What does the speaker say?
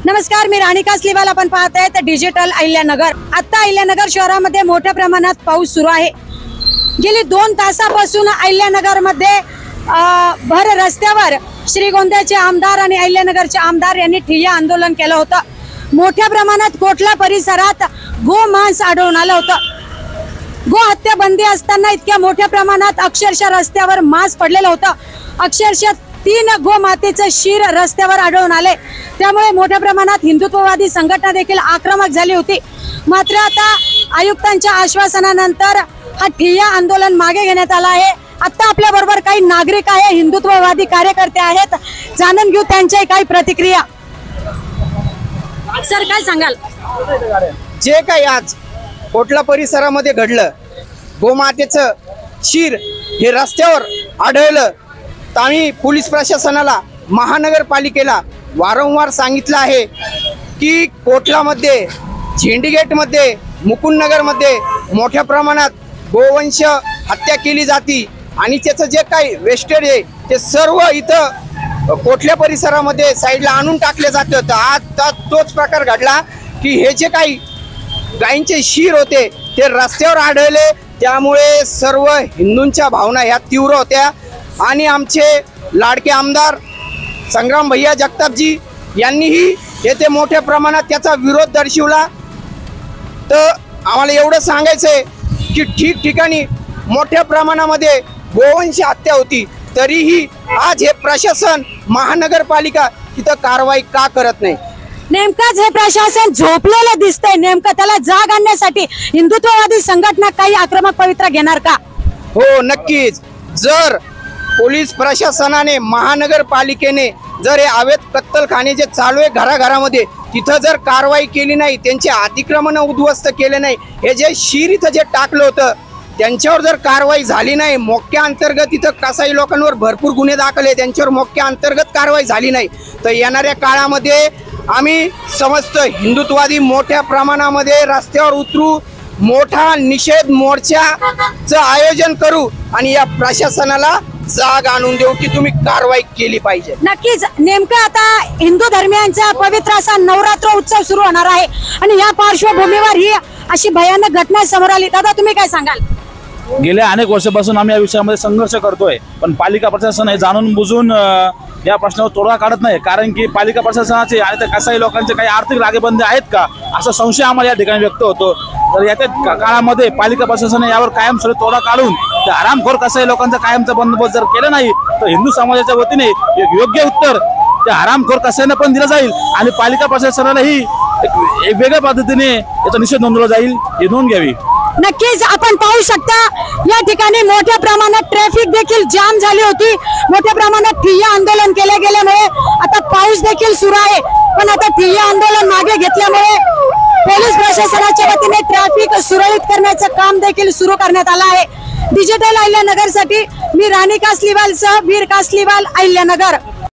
नमस्कार, मी राणी कासलीवाल. आपण पाहत आहे डिजिटल अहिल्यानगर. आता अहिल्यानगर शहरामध्ये मोठ्या प्रमाणात पाऊस सुरू आहे. गेली 2 तासापासून अहिल्यानगर मध्ये भर रस्त्यावर श्रीगोंद्याचे आमदार आणि अहिल्यानगरचे आमदार यांनी ठिय्या आंदोलन केलं होतं. मोठ्या प्रमाणात कोटला परिसरात गोमांस आढळून आलं होतं. गो हत्या बंदी असताना इतक्या मोठ्या प्रमाणात अक्षरशः रस्त्यावर मांस पडलेलं होतं. अक्षरशः 3 गोमातेचं शीर रस्त्यावर आढळून आले. त्यामुळे मोठ्या प्रमाणात हिंदुत्ववादी संघटना देखील आक्रमक झाली होती. मात्र आता आयुक्तांच्या आश्वासनानंतर हा ठिय्या आंदोलन मागे घेण्यात आला आहे. आता आपल्या बरोबर काही नागरिक आहे, हिंदुत्ववादी कार्यकर्ते आहेत, जाणून घेऊ त्यांच्या काही प्रतिक्रिया. सर, काय सांगाल? जे काही आज कोटला परिसरामध्ये घडलं, गोमातेचं शीर हे रस्त्यावर आढळलं, तर आम्ही पोलीस प्रशासनाला, महानगरपालिकेला वारंवार सांगितलं आहे की कोटलामध्ये, झेंडीगेटमध्ये, मुकुंदनगरमध्ये मोठ्या प्रमाणात गोवंश हत्या केली जाती आणि त्याचं जे काही वेस्टेज आहे ते सर्व इथं कोटल्या परिसरामध्ये साईडला आणून टाकले जातं. तर आज तोच प्रकार घडला की हे जे काही गायींचे शीर होते ते रस्त्यावर आढळले. त्यामुळे सर्व हिंदूंच्या भावना ह्या तीव्र होत्या आणि आमचे लाडके आमदार संग्राम भैया जगतापजी यांनीही येथे मोठ्या प्रमाणात त्याचा विरोध दर्शवला. तर आम्हाला एवढं सांगायचं आहे की ठिकठिकाणी मोठ्या प्रमाणामध्ये गोवंश हत्या होती, तरीही आज हे प्रशासन, महानगरपालिका तिथं कारवाई का करत नाही? नेमकंच हे प्रशासन झोपलेलं दिसतंय. नेमकं त्याला जाग आणण्यासाठी हिंदुत्ववादी संघटना काही आक्रमक पवित्रा घेणार का? हो, नक्कीच. जर पोलीस प्रशासनाने, महानगरपालिकेने जर हे अवैध कत्तलखाने जे चालू आहे घराघरामध्ये, तिथं जर कारवाई केली नाही, त्यांचे अतिक्रमण उद्ध्वस्त केले नाही, हे जे शीर इथं जे टाकलं होतं त्यांच्यावर जर कारवाई झाली नाही, मोक्या अंतर्गत इथं कसाई लोकांवर भरपूर गुन्हे दाखल आहे, त्यांच्यावर मोक्या अंतर्गत कारवाई झाली नाही, तर येणाऱ्या काळामध्ये आम्ही समस्त हिंदुत्ववादी मोठ्या प्रमाणामध्ये रस्त्यावर उतरू, मोठा निषेध मोर्चाचं आयोजन करू आणि या प्रशासनाला जाग आणून देऊ की तुम्ही कारवाई केली पाहिजे. नक्कीच. नेमकं आता हिंदू धर्मियांचा पवित्र असा नवरात्र उत्सव सुरू होणार आहे आणि या पार्श्वभूमीवर ही अशी भयानक घटना समोर आली. दादा, तुम्ही काय सांगाल? गेल्या अनेक वर्षापासून आम्ही या विषयामध्ये संघर्ष करतोय, पण पालिका प्रशासन हे जाणून बुजून या प्रश्नावर तोडगा काढत नाही. कारण की पालिका प्रशासनाचे आणि त्या कसाई लोकांचे काही आर्थिक लागेबंदी आहेत का, असा संशय आम्हाला या ठिकाणी व्यक्त होतो. तर येत्या काळामध्ये पालिका प्रशासनाने यावर कायमस्वरूपी तोडगा काढून त्या हरामखोर कसाई लोकांचा कायमचा बंदोबस्त जर केला नाही, तर हिंदू समाजाच्या वतीने एक योग्य उत्तर त्या हरामखोर कसाईंना पण दिलं जाईल आणि पालिका प्रशासनालाही एक वेगळ्या पद्धतीने याचा निषेध नोंदवला जाईल, ही नोंद घ्यावी. नक्कीच. आपण पाहू शकता या ठिकाणी मोठ्या प्रमाणात ट्रॅफिक देखील जाम झाली होती. मोठ्या प्रमाणात ठिय्या आंदोलन केले गेल्यामुळे आता पाऊस देखील सुरू आहे, पण आता ठिय्या आंदोलन मागे घेतल्यामुळे पोलीस प्रशासनाच्या वतीने ट्रॅफिक सुरळीत करण्याचं काम देखील सुरू करण्यात आलं आहे. डिजिटल अहिल्यानगर साठी मी राणी कासलीवाल सह वीर कासलीवाल, अहिल्यानगर.